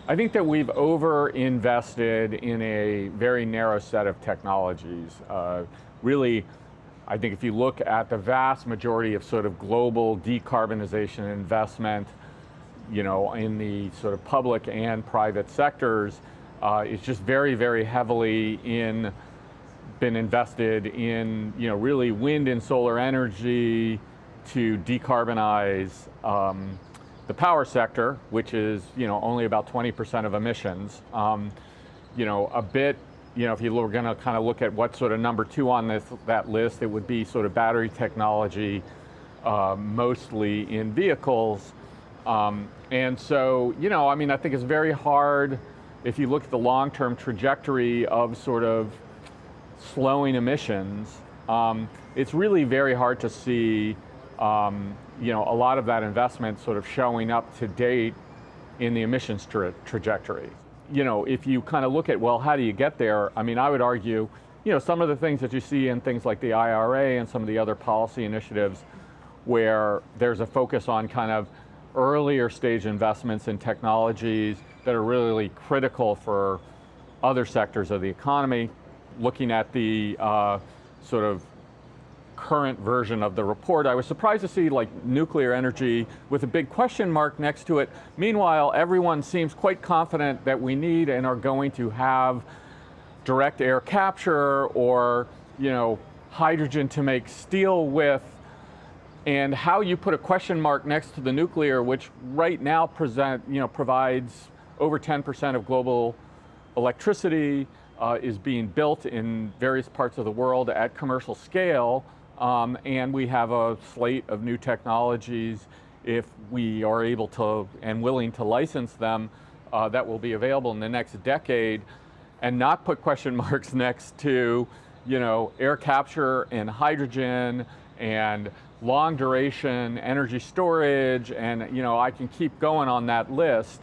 I think that we've over-invested in a very narrow set of technologies. Really, I think if you look at the vast majority of sort of global decarbonization investment, in the sort of public and private sectors, it's just very, very heavily been invested in, really wind and solar energy to decarbonize the power sector, which is, only about 20% of emissions. A bit, if you were going to kind of look at what sort of number two on that list, it would be sort of battery technology, mostly in vehicles. And so, I think it's very hard, if you look at the long-term trajectory of sort of slowing emissions, it's really very hard to see a lot of that investment sort of showing up to date in the emissions trajectory. If you kind of look at, well, how do you get there? I would argue, some of the things that you see in things like the IRA and some of the other policy initiatives where there's a focus on kind of earlier stage investments in technologies that are really critical for other sectors of the economy. Looking at the sort of current version of the report, I was surprised to see like nuclear energy with a big question mark next to it. Meanwhile, everyone seems quite confident that we need and are going to have direct air capture or, hydrogen to make steel with. And how you put a question mark next to the nuclear, which right now provides over 10% of global electricity, is being built in various parts of the world at commercial scale, and we have a slate of new technologies, if we are able to and willing to license them, that will be available in the next decade, and not put question marks next to, air capture and hydrogen and long duration energy storage, and I can keep going on that list.